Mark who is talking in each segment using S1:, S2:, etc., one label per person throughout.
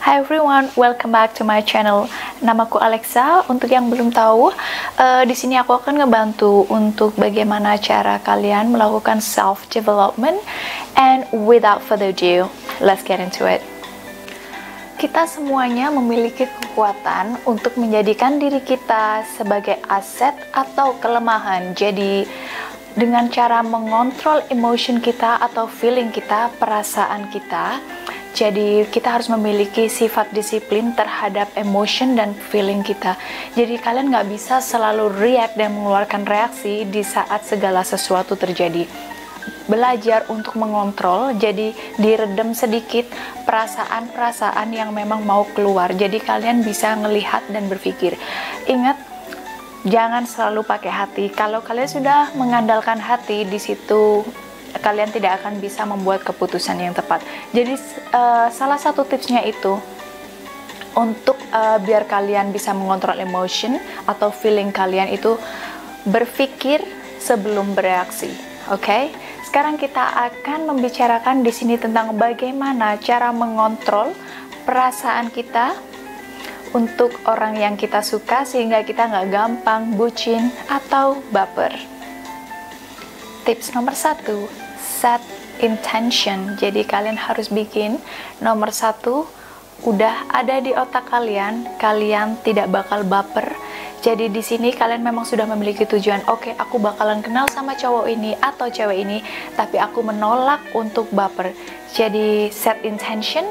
S1: Hi everyone, welcome back to my channel. Namaku Alexa. Untuk yang belum tahu, di sini aku akan ngebantu untuk bagaimana cara kalian melakukan self development. And without further ado, let's get into it. Kita semuanya memiliki kekuatan untuk menjadikan diri kita sebagai aset atau kelemahan. Jadi dengan cara mengontrol emotion kita atau feeling kita, perasaan kita. Jadi kita harus memiliki sifat disiplin terhadap emotion dan feeling kita. Jadi kalian nggak bisa selalu react dan mengeluarkan reaksi di saat segala sesuatu terjadi. Belajar untuk mengontrol, jadi diredam sedikit perasaan-perasaan yang memang mau keluar. Jadi kalian bisa ngelihat dan berpikir. Ingat, jangan selalu pakai hati. Kalau kalian sudah mengandalkan hati, di situ kalian tidak akan bisa membuat keputusan yang tepat. Jadi salah satu tipsnya itu untuk biar kalian bisa mengontrol emotion atau feeling kalian itu berpikir sebelum bereaksi. Oke? Sekarang kita akan membicarakan di sini tentang bagaimana cara mengontrol perasaan kita untuk orang yang kita suka sehingga kita nggak gampang bucin atau baper. Tips nomor 1, set intention. Jadi kalian harus bikin nomor 1 udah ada di otak kalian, kalian tidak bakal baper. Jadi di sini kalian memang sudah memiliki tujuan. Oke, aku bakalan kenal sama cowok ini atau cewek ini, tapi aku menolak untuk baper. Jadi set intention,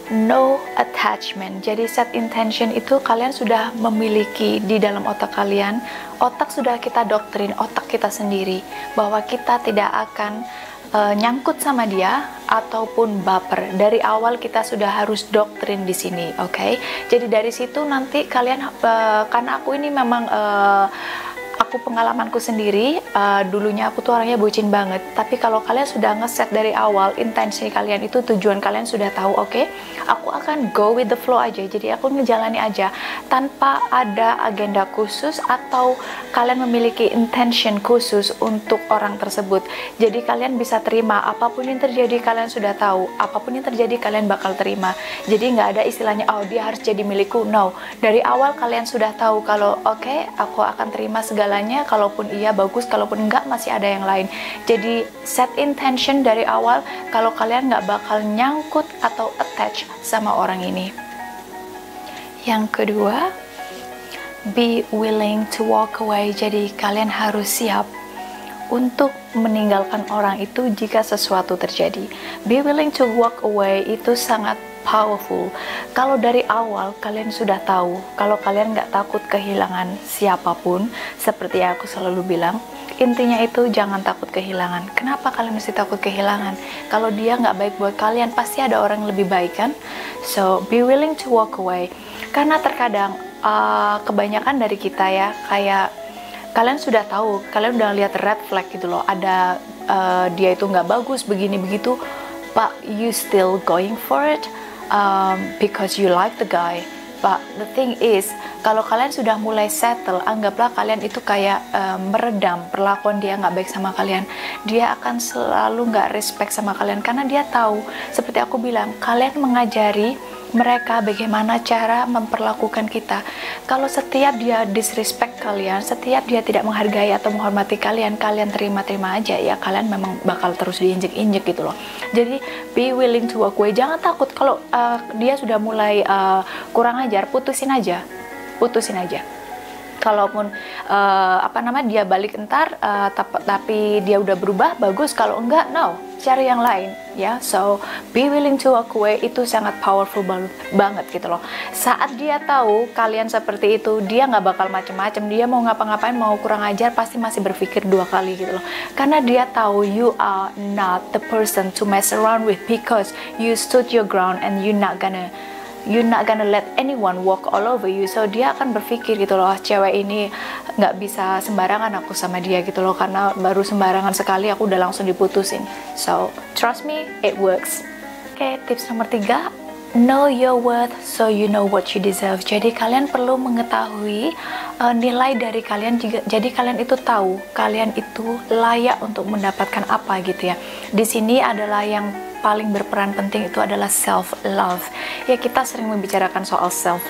S1: no attachment. Jadi set intention itu kalian sudah memiliki di dalam otak kalian. Otak sudah kita doktrin, otak kita sendiri, bahwa kita tidak akan nyangkut sama dia ataupun baper. Dari awal kita sudah harus doktrin di sini, oke? Jadi dari situ nanti kalian, karena aku ini memang aku pengalamanku sendiri, dulunya aku tuh orangnya bucin banget. Tapi kalau kalian sudah ngeset dari awal, intensi kalian itu, tujuan kalian sudah tahu, oke, aku akan go with the flow aja. Jadi aku ngejalani aja tanpa ada agenda khusus atau kalian memiliki intention khusus untuk orang tersebut. Jadi kalian bisa terima apapun yang terjadi, kalian sudah tahu apapun yang terjadi kalian bakal terima. Jadi nggak ada istilahnya, oh dia harus jadi milikku. No, dari awal kalian sudah tahu kalau oke, aku akan terima segalanya. Kalaupun iya bagus, kalaupun enggak masih ada yang lain. Jadi set intention dari awal kalau kalian nggak bakal nyangkut atau attach sama orang ini. Yang kedua, be willing to walk away. Jadi kalian harus siap untuk meninggalkan orang itu jika sesuatu terjadi. Be willing to walk away itu sangat powerful. Kalau dari awal kalian sudah tahu, kalau kalian nggak takut kehilangan siapapun, seperti yang aku selalu bilang, intinya itu jangan takut kehilangan. Kenapa kalian mesti takut kehilangan? Kalau dia nggak baik buat kalian, pasti ada orang yang lebih baik kan? So, be willing to walk away. Karena terkadang kebanyakan dari kita ya, kayak kalian sudah tahu, kalian udah lihat red flag gitu loh, ada dia itu nggak bagus, begini begitu, but you still going for it. Because you like the guy. But the thing is, kalau kalian sudah mulai settle, anggaplah kalian itu kayak meredam perlakuan dia nggak baik sama kalian. Dia akan selalu nggak respect sama kalian karena dia tahu, seperti aku bilang, kalian mengajari mereka bagaimana cara memperlakukan kita. Kalau setiap dia disrespect kalian, setiap dia tidak menghargai atau menghormati kalian, kalian terima-terima aja ya, kalian memang bakal terus diinjek-injek gitu loh. Jadi be willing to walk away. Jangan takut kalau dia sudah mulai kurang ajar, putusin aja. Kalaupun dia balik entar, tapi dia udah berubah, bagus. Kalau enggak, no, cari yang lain ya. So be willing to walk away itu sangat powerful banget gitu loh. Saat dia tahu kalian seperti itu, dia nggak bakal macem-macem. Dia mau ngapa-ngapain, mau kurang ajar, pasti masih berpikir 2 kali gitu loh. Karena dia tahu you are not the person to mess around with, because you stood your ground and you're not gonna let anyone walk all over you. So dia akan berpikir gitu loh, cewek ini nggak bisa sembarangan aku sama dia gitu loh, karena baru sembarangan sekali aku udah langsung diputusin. So trust me, it works. Oke, tips nomor 3, know your worth so you know what you deserve. Jadi kalian perlu mengetahui nilai dari kalian, jadi kalian itu tahu kalian itu layak untuk mendapatkan apa gitu ya. Di sini adalah yang paling berperan penting itu adalah self love. Ya, kita sering membicarakan soal self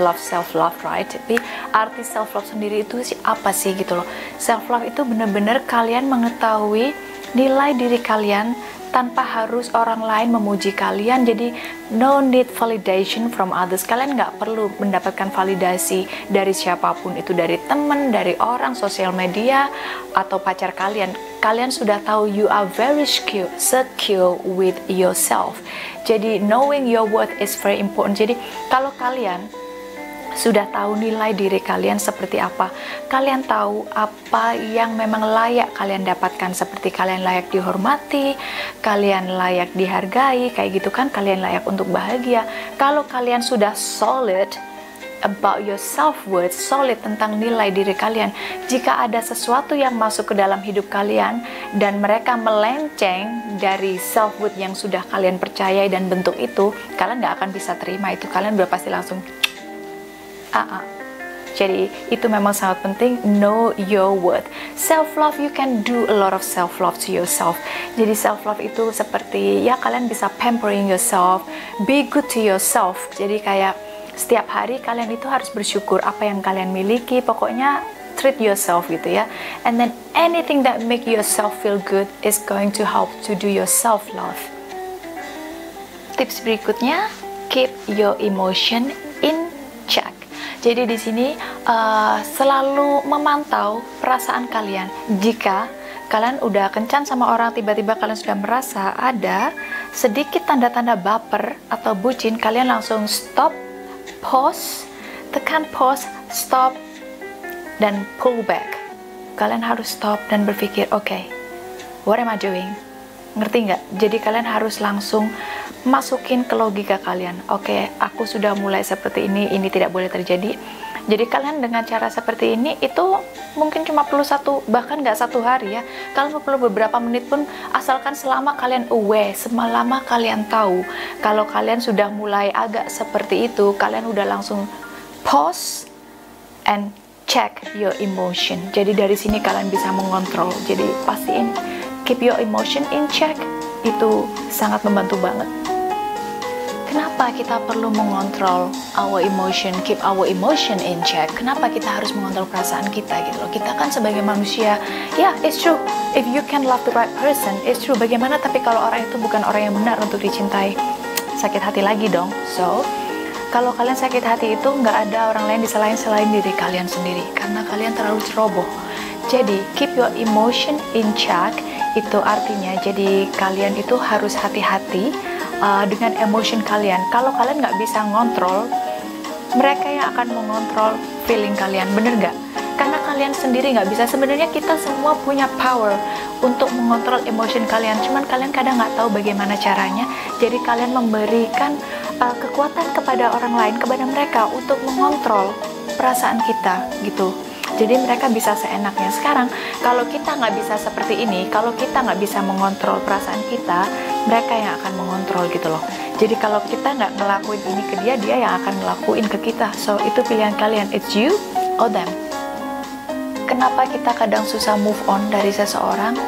S1: love, right? Tapi arti self love sendiri itu apa sih gitu loh. Self love itu benar-benar kalian mengetahui nilai diri kalian tanpa harus orang lain memuji kalian. Jadi no need validation from others. Kalian nggak perlu mendapatkan validasi dari siapapun, itu dari teman, dari orang, sosial media, atau pacar kalian. Kalian sudah tahu you are very secure with yourself. Jadi knowing your worth is very important. Jadi kalau kalian sudah tahu nilai diri kalian seperti apa, kalian tahu apa yang memang layak kalian dapatkan, seperti kalian layak dihormati, kalian layak dihargai, kayak gitu kan, kalian layak untuk bahagia. Kalau kalian sudah solid about your self-worth, solid tentang nilai diri kalian, jika ada sesuatu yang masuk ke dalam hidup kalian dan mereka melenceng dari self-worth yang sudah kalian percayai dan bentuk itu, kalian nggak akan bisa terima itu. Kalian udah pasti langsung Jadi itu memang sangat penting, know your worth. Self love, you can do a lot of self love to yourself. Jadi self love itu seperti ya kalian bisa pampering yourself, be good to yourself. Jadi kayak setiap hari kalian itu harus bersyukur apa yang kalian miliki, pokoknya treat yourself gitu ya. And then anything that make yourself feel good is going to help to do your self love. Tips berikutnya, keep your emotion in check. Jadi di sini selalu memantau perasaan kalian. Jika kalian udah kencan sama orang, tiba-tiba kalian sudah merasa ada sedikit tanda-tanda baper atau bucin, kalian langsung stop, pause, tekan pause, stop, dan pull back. Kalian harus stop dan berpikir, okay, what am I doing? Ngerti nggak? Jadi kalian harus langsung masukin ke logika kalian. Oke, aku sudah mulai seperti ini tidak boleh terjadi. Jadi kalian dengan cara seperti ini itu mungkin cuma perlu bahkan nggak 1 hari ya. Kalian perlu beberapa menit pun, asalkan selama kalian aware, selama kalian tahu kalau kalian sudah mulai agak seperti itu, kalian udah langsung pause and check your emotion. Jadi dari sini kalian bisa mengontrol. Jadi pastiin keep your emotion in check, itu sangat membantu banget. Kenapa kita perlu mengontrol our emotion, keep our emotion in check? Kenapa kita harus mengontrol perasaan kita gitu loh? Kita kan sebagai manusia, ya, it's true. If you can love the right person, it's true. Bagaimana tapi kalau orang itu bukan orang yang benar untuk dicintai? Sakit hati lagi dong. So, kalau kalian sakit hati itu nggak ada orang lain disalahin selain diri kalian sendiri, karena kalian terlalu ceroboh. Jadi, keep your emotion in check, itu artinya jadi kalian itu harus hati-hati dengan emotion kalian. Kalau kalian nggak bisa ngontrol, mereka yang akan mengontrol feeling kalian, bener nggak? Karena kalian sendiri nggak bisa. Sebenarnya kita semua punya power untuk mengontrol emotion kalian, cuman kalian kadang nggak tahu bagaimana caranya. Jadi kalian memberikan kekuatan kepada orang lain, kepada mereka untuk mengontrol perasaan kita gitu. Jadi mereka bisa seenaknya. Sekarang kalau kita nggak bisa seperti ini, kalau kita nggak bisa mengontrol perasaan kita, mereka yang akan mengontrol gitu loh. Jadi kalau kita nggak ngelakuin ini ke dia, dia yang akan ngelakuin ke kita. So itu pilihan kalian, it's you or them. Kenapa kita kadang susah move on dari seseorang?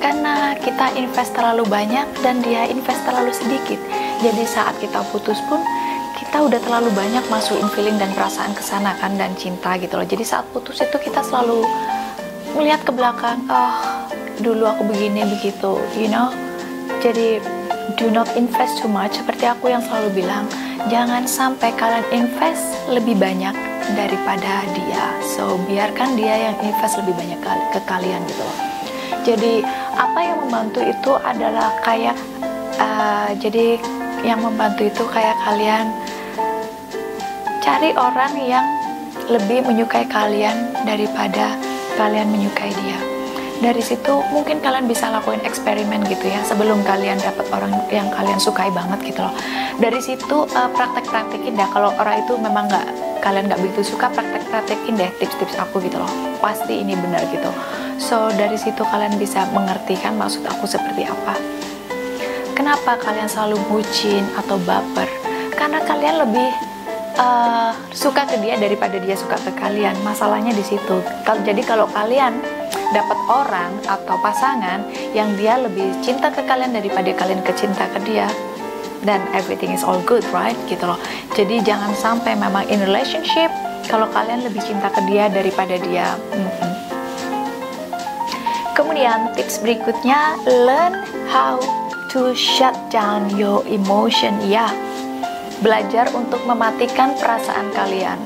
S1: Karena kita invest terlalu banyak dan dia invest terlalu sedikit. Jadi saat kita putus pun kita udah terlalu banyak masukin feeling dan perasaan ke sana kan, dan cinta gitu loh. Jadi saat putus itu kita selalu melihat ke belakang, dulu aku begini begitu, you know. Jadi do not invest too much. Seperti aku yang selalu bilang, jangan sampai kalian invest lebih banyak daripada dia. So biarkan dia yang invest lebih banyak ke kalian gitu loh. Jadi apa yang membantu itu adalah kayak jadi yang membantu itu kayak kalian cari orang yang lebih menyukai kalian daripada kalian menyukai dia. Dari situ mungkin kalian bisa lakuin eksperimen gitu ya, sebelum kalian dapat orang yang kalian sukai banget gitu loh. Dari situ praktek-praktekin deh. Kalau orang itu memang kalian nggak begitu suka, praktek-praktekin deh tips-tips aku gitu loh. Pasti ini benar gitu. So dari situ kalian bisa mengerti kan maksud aku seperti apa. Kenapa kalian selalu bucin atau baper? Karena kalian lebih suka ke dia daripada dia suka ke kalian. Masalahnya di situ. Jadi kalau kalian dapat orang atau pasangan yang dia lebih cinta ke kalian daripada kalian kecinta ke dia, dan everything is all good, right? Gitu loh. Jadi jangan sampai memang in relationship kalau kalian lebih cinta ke dia daripada dia. Kemudian tips berikutnya, learn how to shut down your emotion. Ya, belajar untuk mematikan perasaan kalian.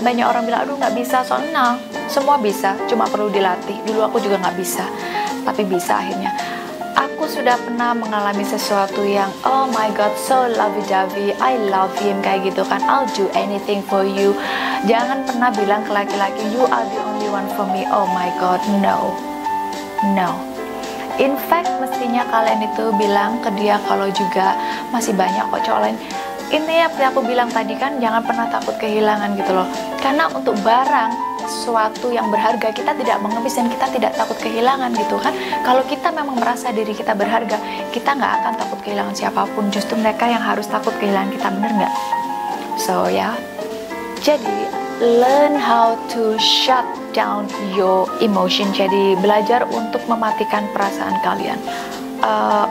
S1: Banyak orang bilang, aduh nggak bisa, soalnya semua bisa, cuma perlu dilatih. Dulu aku juga nggak bisa, tapi bisa akhirnya. Aku sudah pernah mengalami sesuatu yang, oh my god, so lovey-dovey, I love him, kayak gitu kan, I'll do anything for you. Jangan pernah bilang ke laki-laki, you are the only one for me. Oh my god, no. In fact, mestinya kalian itu bilang ke dia kalau juga masih banyak kok cowok lain. Ini ya, aku bilang tadi kan, jangan pernah takut kehilangan gitu loh. Karena untuk barang, sesuatu yang berharga, kita tidak mengemis dan kita tidak takut kehilangan gitu kan. Kalau kita memang merasa diri kita berharga, kita nggak akan takut kehilangan siapapun. Justru mereka yang harus takut kehilangan kita, bener nggak? So ya, jadi learn how to shut down your emotion. Jadi belajar untuk mematikan perasaan kalian.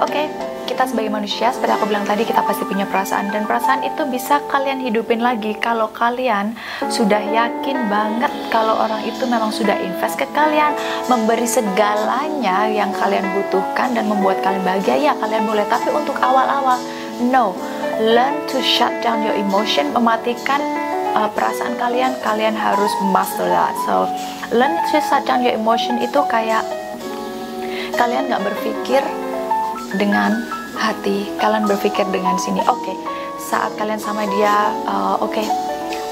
S1: Oke. Kita sebagai manusia, seperti aku bilang tadi, kita pasti punya perasaan, dan perasaan itu bisa kalian hidupin lagi kalau kalian sudah yakin banget kalau orang itu memang sudah invest ke kalian, memberi segalanya yang kalian butuhkan dan membuat kalian bahagia. Ya, kalian boleh, tapi untuk awal-awal, no. Learn to shut down your emotion, mematikan perasaan kalian harus master that. So, learn to shut down your emotion itu kayak kalian nggak berpikir dengan hati, kalian berpikir dengan sini. Oke, saat kalian sama dia, oke,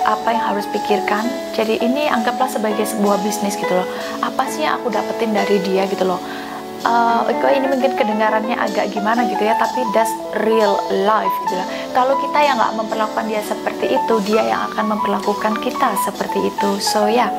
S1: apa yang harus pikirkan? Jadi ini anggaplah sebagai sebuah bisnis gitu loh. Apa sih yang aku dapetin dari dia gitu loh? Oke, ini mungkin kedengarannya agak gimana gitu ya, tapi that's real life gitu lah. Kalau kita yang nggak memperlakukan dia seperti itu, dia yang akan memperlakukan kita seperti itu. So ya,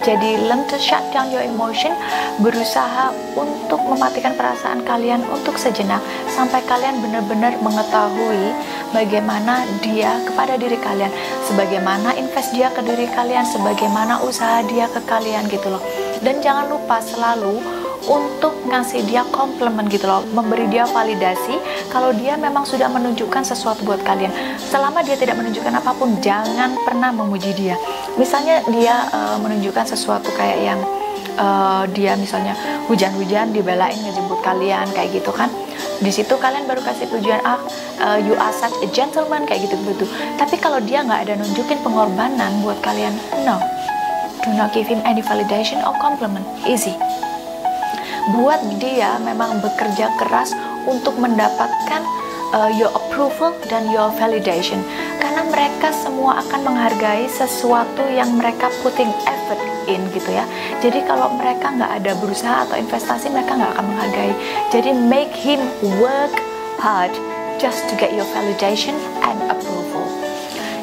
S1: jadi learn to shut down your emotion, berusaha untuk mematikan perasaan kalian untuk sejenak sampai kalian benar-benar mengetahui bagaimana dia kepada diri kalian, sebagaimana invest dia ke diri kalian, sebagaimana usaha dia ke kalian gitu loh. Dan jangan lupa selalu untuk ngasih dia komplimen gitu loh, memberi dia validasi kalau dia memang sudah menunjukkan sesuatu buat kalian. Selama dia tidak menunjukkan apapun, jangan pernah memuji dia. Misalnya dia menunjukkan sesuatu kayak yang dia misalnya hujan-hujan dibelain ngejemput kalian kayak gitu kan, di situ kalian baru kasih pujian, you are such a gentleman kayak gitu. Tapi kalau dia nggak ada nunjukin pengorbanan buat kalian, no, do not give him any validation or compliment. Easy. Buat dia memang bekerja keras untuk mendapatkan your approval dan your validation, karena mereka semua akan menghargai sesuatu yang mereka putting effort in gitu ya. Jadi kalau mereka nggak ada berusaha atau investasi, mereka nggak akan menghargai. Jadi make him work hard just to get your validation and approval.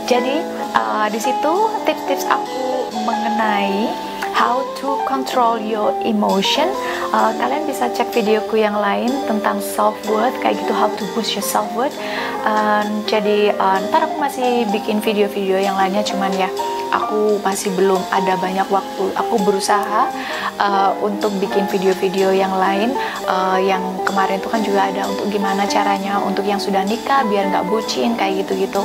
S1: Jadi di situ tips-tips aku mengenai how to control your emotion. Kalian bisa cek videoku yang lain tentang self-worth, kayak gitu, how to boost your self-worth. Jadi ntar aku masih bikin video-video yang lainnya, cuman ya aku masih belum ada banyak waktu. Aku berusaha untuk bikin video-video yang lain. Yang kemarin itu kan juga ada untuk gimana caranya untuk yang sudah nikah biar nggak bucin kayak gitu-gitu.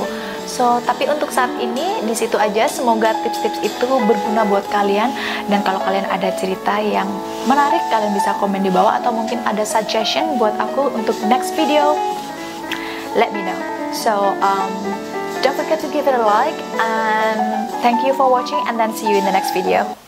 S1: So, tapi untuk saat ini di situ aja. Semoga tips-tips itu berguna buat kalian. Dan kalau kalian ada cerita yang menarik, kalian bisa komen di bawah, atau mungkin ada suggestion buat aku untuk next video, let me know. So, don't forget to give it a like, and thank you for watching, and then see you in the next video.